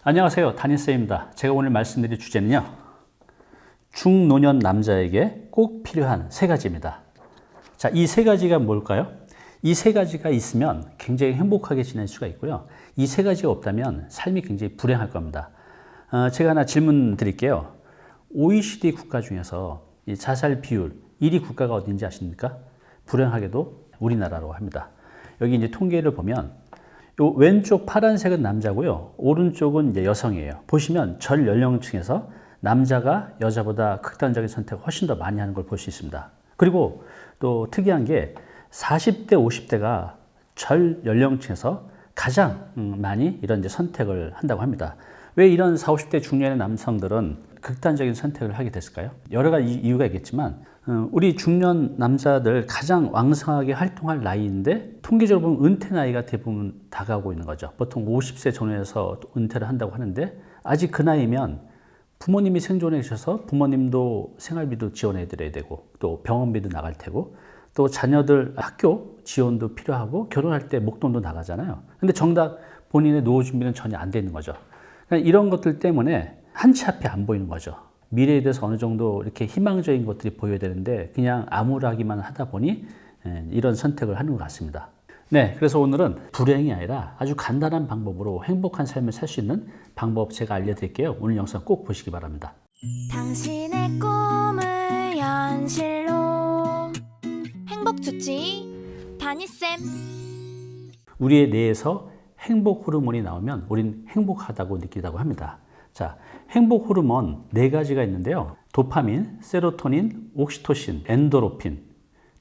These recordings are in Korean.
안녕하세요, 담임쌤입니다. 제가 오늘 말씀드릴 주제는요, 중노년 남자에게 꼭 필요한 세 가지입니다. 자, 이 세 가지가 뭘까요? 이 세 가지가 있으면 굉장히 행복하게 지낼 수가 있고요. 이 세 가지가 없다면 삶이 굉장히 불행할 겁니다. 제가 하나 질문 드릴게요. OECD 국가 중에서 이 자살 비율 1위 국가가 어딘지 아십니까? 불행하게도 우리나라라고 합니다. 여기 이제 통계를 보면 요 왼쪽 파란색은 남자고요. 오른쪽은 이제 여성이에요. 보시면 전 연령층에서 남자가 여자보다 극단적인 선택을 훨씬 더 많이 하는 걸 볼 수 있습니다. 그리고 또 특이한 게 40대, 50대가 전 연령층에서 가장 많이 이런 이제 선택을 한다고 합니다. 왜 이런 40, 50대 중년의 남성들은 극단적인 선택을 하게 됐을까요? 여러 가지 이유가 있겠지만 우리 중년 남자들 가장 왕성하게 활동할 나이인데 통계적으로 보면 은퇴 나이가 대부분 다가오고 있는 거죠. 보통 50세 전후에서 은퇴를 한다고 하는데 아직 그 나이면 부모님이 생존해 계셔서 부모님도 생활비도 지원해 드려야 되고 또 병원비도 나갈 테고 또 자녀들 학교 지원도 필요하고 결혼할 때 목돈도 나가잖아요. 근데 정작 본인의 노후 준비는 전혀 안 돼 있는 거죠. 그러니까 이런 것들 때문에 한치 앞이 안 보이는 거죠. 미래에 대해서 어느 정도 이렇게 희망적인 것들이 보여야 되는데 그냥 암울하기만 하다 보니 이런 선택을 하는 것 같습니다. 네, 그래서 오늘은 불행이 아니라 아주 간단한 방법으로 행복한 삶을 살 수 있는 방법 제가 알려드릴게요. 오늘 영상 꼭 보시기 바랍니다. 당신의 꿈을 현실로 행복주치 다니쌤. 우리의 뇌에서 행복 호르몬이 나오면 우린 행복하다고 느끼다고 합니다. 자, 행복 호르몬 4가지가 있는데요. 도파민, 세로토닌, 옥시토신, 엔도르핀.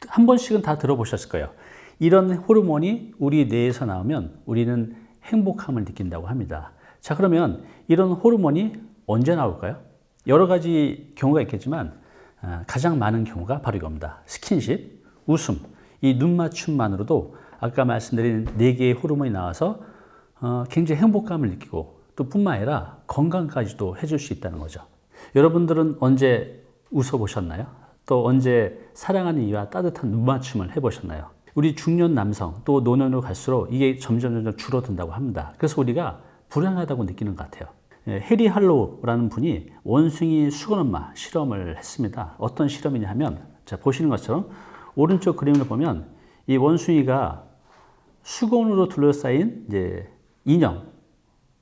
한 번씩은 다 들어보셨을 거예요. 이런 호르몬이 우리 뇌에서 나오면 우리는 행복함을 느낀다고 합니다. 자, 그러면 이런 호르몬이 언제 나올까요? 여러 가지 경우가 있겠지만 가장 많은 경우가 바로 이겁니다. 스킨십, 웃음, 이 눈맞춤만으로도 아까 말씀드린 4개의 호르몬이 나와서 굉장히 행복감을 느끼고 또 뿐만 아니라 건강까지도 해줄 수 있다는 거죠. 여러분들은 언제 웃어보셨나요? 또 언제 사랑하는 이와 따뜻한 눈맞춤을 해보셨나요? 우리 중년 남성 또 노년으로 갈수록 이게 점점 줄어든다고 합니다. 그래서 우리가 불행하다고 느끼는 것 같아요. 해리 할로우라는 분이 원숭이 수건 엄마 실험을 했습니다. 어떤 실험이냐 하면 자, 보시는 것처럼 오른쪽 그림을 보면 이 원숭이가 수건으로 둘러싸인 이제 인형을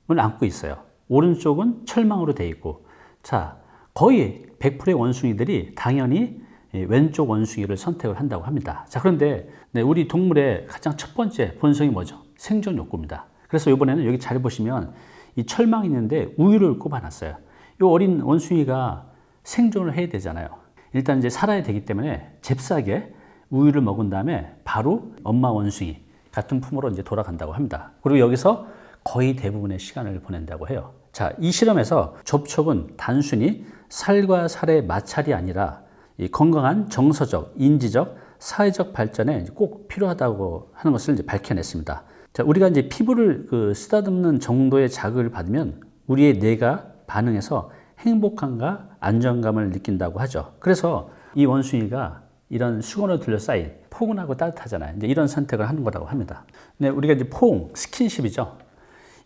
안고 있어요. 오른쪽은 철망으로 되어 있고, 자, 거의 100%의 원숭이들이 당연히 왼쪽 원숭이를 선택을 한다고 합니다. 자, 그런데 우리 동물의 가장 첫 번째 본성이 뭐죠? 생존 욕구입니다. 그래서 이번에는 여기 잘 보시면 이 철망이 있는데 우유를 꼽아놨어요. 이 어린 원숭이가 생존을 해야 되잖아요. 일단 이제 살아야 되기 때문에 잽싸게 우유를 먹은 다음에 바로 엄마 원숭이 같은 품으로 이제 돌아간다고 합니다. 그리고 여기서 거의 대부분의 시간을 보낸다고 해요. 자, 이 실험에서 접촉은 단순히 살과 살의 마찰이 아니라 이 건강한 정서적, 인지적, 사회적 발전에 꼭 필요하다고 하는 것을 이제 밝혀냈습니다. 자, 우리가 이제 피부를 쓰다듬는 정도의 자극을 받으면 우리의 뇌가 반응해서 행복감과 안정감을 느낀다고 하죠. 그래서 이 원숭이가 이런 수건으로 둘러싸인 포근하고 따뜻하잖아요. 이제 이런 선택을 하는 거라고 합니다. 네, 우리가 이제 포옹, 스킨십이죠.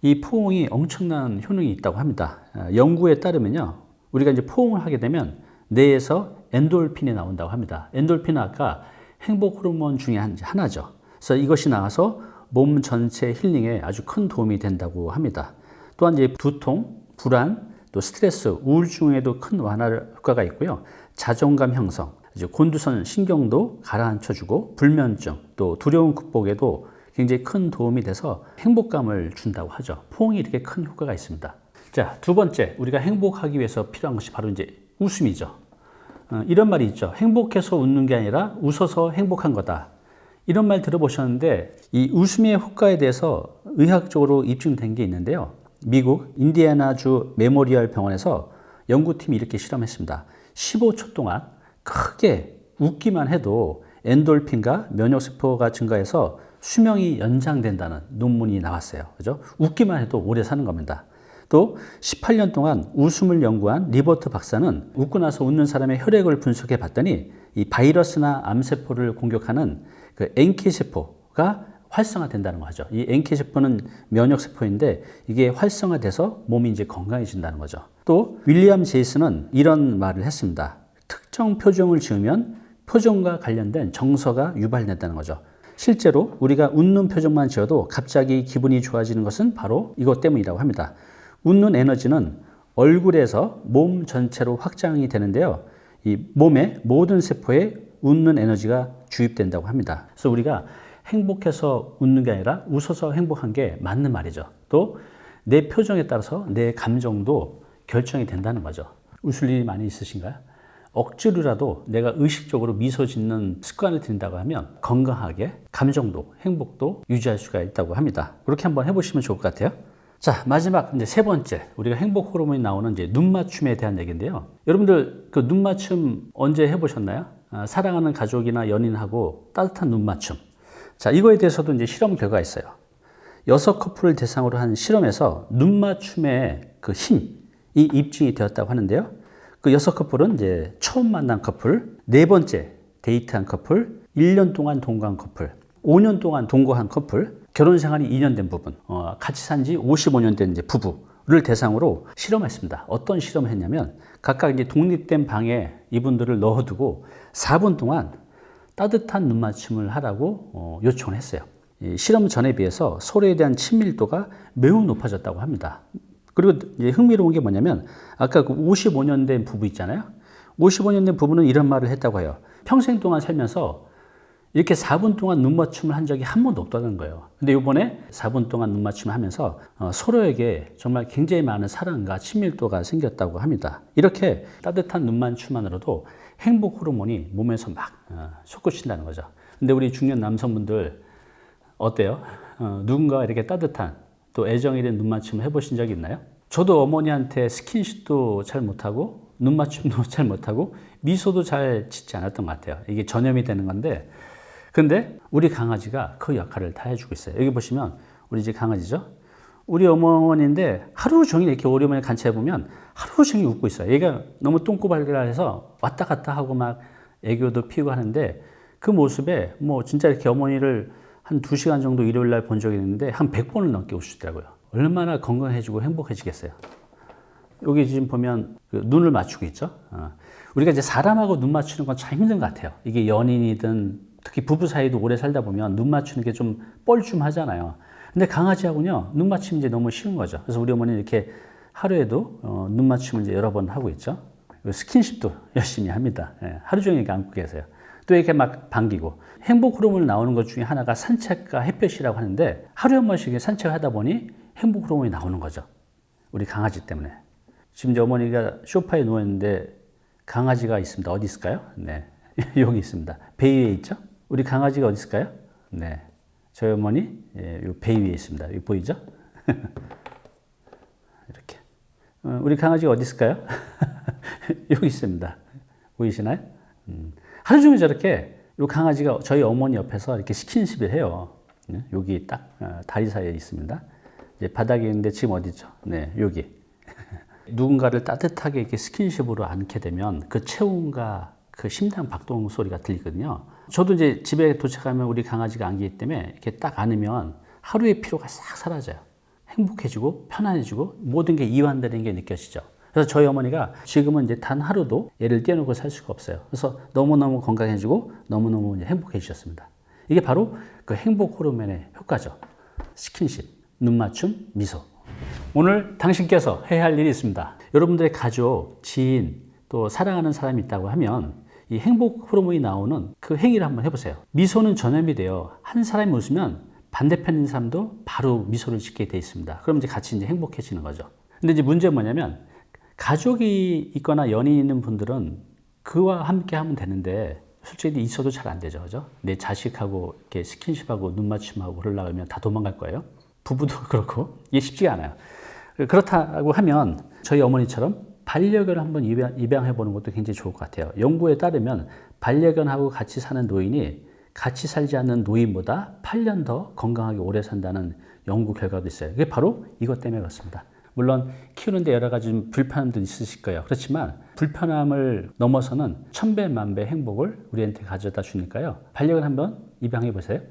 이 포옹이 엄청난 효능이 있다고 합니다. 연구에 따르면요, 우리가 이제 포옹을 하게 되면 뇌에서 엔돌핀이 나온다고 합니다. 엔돌핀은 아까 행복 호르몬 중에 하나죠. 그래서 이것이 나와서 몸 전체 힐링에 아주 큰 도움이 된다고 합니다. 또한 이제 두통, 불안, 또 스트레스, 우울증에도 큰 완화 효과가 있고요. 자존감 형성, 곤두선 신경도 가라앉혀주고 불면증, 또 두려움 극복에도 굉장히 큰 도움이 돼서 행복감을 준다고 하죠. 포옹이 이렇게 큰 효과가 있습니다. 자, 두 번째, 우리가 행복하기 위해서 필요한 것이 바로 이제 웃음이죠. 이런 말이 있죠. 행복해서 웃는 게 아니라 웃어서 행복한 거다. 이런 말 들어보셨는데 이 웃음의 효과에 대해서 의학적으로 입증된 게 있는데요. 미국 인디애나주 메모리얼 병원에서 연구팀이 이렇게 실험했습니다. 15초 동안 크게 웃기만 해도 엔돌핀과 면역세포가 증가해서 수명이 연장된다는 논문이 나왔어요. 그죠? 웃기만 해도 오래 사는 겁니다. 또 18년 동안 웃음을 연구한 리버트 박사는 웃고 나서 웃는 사람의 혈액을 분석해 봤더니 이 바이러스나 암세포를 공격하는 그 NK세포가 활성화된다는 거죠. 이 NK세포는 면역세포인데 이게 활성화돼서 몸이 이제 건강해진다는 거죠. 또 윌리엄 제이슨은 이런 말을 했습니다. 특정 표정을 지으면 표정과 관련된 정서가 유발된다는 거죠. 실제로 우리가 웃는 표정만 지어도 갑자기 기분이 좋아지는 것은 바로 이것 때문이라고 합니다. 웃는 에너지는 얼굴에서 몸 전체로 확장이 되는데요. 이 몸의 모든 세포에 웃는 에너지가 주입된다고 합니다. 그래서 우리가 행복해서 웃는 게 아니라 웃어서 행복한 게 맞는 말이죠. 또 내 표정에 따라서 내 감정도 결정이 된다는 거죠. 웃을 일이 많이 있으신가요? 억지로라도 내가 의식적으로 미소 짓는 습관을 들인다고 하면 건강하게 감정도 행복도 유지할 수가 있다고 합니다. 그렇게 한번 해보시면 좋을 것 같아요. 자, 마지막 이제 세 번째 우리가 행복 호르몬이 나오는 이제 눈 맞춤에 대한 얘기인데요. 여러분들 그 눈 맞춤 언제 해보셨나요? 사랑하는 가족이나 연인하고 따뜻한 눈 맞춤. 자, 이거에 대해서도 이제 실험 결과가 있어요. 6커플을 대상으로 한 실험에서 눈 맞춤의 그 힘이 입증이 되었다고 하는데요. 그 6커플은 이제 처음 만난 커플, 네 번째 데이트한 커플, 1년 동안 동거한 커플, 5년 동안 동거한 커플, 결혼 생활이 2년 된 부분, 같이 산 지 55년 된 이제 부부를 대상으로 실험했습니다. 어떤 실험을 했냐면 각각 이제 독립된 방에 이분들을 넣어두고 4분 동안 따뜻한 눈 맞춤을 하라고 요청을 했어요. 이 실험 전에 비해서 서로에 대한 친밀도가 매우 높아졌다고 합니다. 그리고 이제 흥미로운 게 뭐냐면 아까 그 55년 된 부부 있잖아요. 55년 된 부부는 이런 말을 했다고 해요. 평생 동안 살면서 이렇게 4분 동안 눈 맞춤을 한 적이 한 번도 없다는 거예요. 근데 이번에 4분 동안 눈 맞춤을 하면서 서로에게 정말 굉장히 많은 사랑과 친밀도가 생겼다고 합니다. 이렇게 따뜻한 눈 맞춤만으로도 행복 호르몬이 몸에서 막 솟구친다는 거죠. 근데 우리 중년 남성분들 어때요? 누군가 이렇게 따뜻한 또 애정이 된 눈 맞춤 해보신 적 있나요? 저도 어머니한테 스킨십도 잘 못하고 눈 맞춤도 잘 못하고 미소도 잘 짓지 않았던 것 같아요. 이게 전염이 되는 건데 근데 우리 강아지가 그 역할을 다 해주고 있어요. 여기 보시면 우리 집 강아지죠. 우리 어머니인데 하루 종일 이렇게 우리 어머니 관찰해보면 하루 종일 웃고 있어요. 얘가 너무 똥꼬발랄해서 왔다 갔다 하고 막 애교도 피우고 하는데 그 모습에 뭐 진짜 이렇게 어머니를 한 2시간 정도 일요일 날 본 적이 있는데 한 100번을 넘게 웃으시더라고요. 얼마나 건강해지고 행복해지겠어요. 여기 지금 보면 그 눈을 맞추고 있죠. 우리가 이제 사람하고 눈 맞추는 건 참 힘든 것 같아요. 이게 연인이든 특히 부부 사이도 오래 살다 보면 눈 맞추는 게 좀 뻘쭘하잖아요. 근데 강아지하고는요, 눈 맞춤이 이제 너무 쉬운 거죠. 그래서 우리 어머니는 이렇게 하루에도 눈 맞춤을 이제 여러 번 하고 있죠. 스킨십도 열심히 합니다. 예, 하루 종일 이렇게 안고 계세요. 또 이렇게 막 반기고. 행복 호르몬이 나오는 것 중에 하나가 산책과 햇볕이라고 하는데 하루에 한 번씩 산책을 하다 보니 행복 호르몬이 나오는 거죠. 우리 강아지 때문에. 지금 이제 어머니가 소파에 누워있는데 강아지가 있습니다. 어디 있을까요? 네. 여기 있습니다. 배 위에 있죠? 우리 강아지가 어디 있을까요? 네. 저희 어머니, 요 배 위에 있습니다. 여기 보이죠? 이렇게. 우리 강아지가 어디 있을까요? 여기 있습니다. 보이시나요? 하루 종일 저렇게 이 강아지가 저희 어머니 옆에서 이렇게 스킨십을 해요. 여기 딱 다리 사이에 있습니다. 이제 바닥에 있는데 지금 어디죠? 네, 여기. 누군가를 따뜻하게 이렇게 스킨십으로 안게 되면 그 체온과 그 심장 박동 소리가 들리거든요. 저도 이제 집에 도착하면 우리 강아지가 안기기 때문에 이렇게 딱 안으면 하루의 피로가 싹 사라져요. 행복해지고 편안해지고 모든 게 이완되는 게 느껴지죠. 그래서 저희 어머니가 지금은 이제 단 하루도 얘를 떼어놓고 살 수가 없어요. 그래서 너무너무 건강해지고 너무너무 이제 행복해지셨습니다. 이게 바로 그 행복 호르몬의 효과죠. 스킨십, 눈 맞춤, 미소. 오늘 당신께서 해야 할 일이 있습니다. 여러분들의 가족, 지인, 또 사랑하는 사람이 있다고 하면 이 행복 호르몬이 나오는 그 행위를 한번 해보세요. 미소는 전염이 돼요. 한 사람이 웃으면 반대편 있는 사람도 바로 미소를 짓게 돼 있습니다. 그럼 이제 같이 이제 행복해지는 거죠. 근데 이제 문제는 뭐냐면 가족이 있거나 연인이 있는 분들은 그와 함께 하면 되는데 솔직히 있어도 잘 안 되죠. 그죠? 내 자식하고 이렇게 스킨십하고 눈 맞춤하고 그러려고 하면 다 도망갈 거예요. 부부도 그렇고 이게 쉽지가 않아요. 그렇다고 하면 저희 어머니처럼 반려견을 한번 입양해 보는 것도 굉장히 좋을 것 같아요. 연구에 따르면 반려견하고 같이 사는 노인이 같이 살지 않는 노인보다 8년 더 건강하게 오래 산다는 연구 결과도 있어요. 이게 바로 이것 때문에 그렇습니다. 물론 키우는데 여러 가지 좀 불편함도 있으실 거예요. 그렇지만 불편함을 넘어서는 천배 만배 행복을 우리한테 가져다 주니까요. 반려견 한번 입양해 보세요.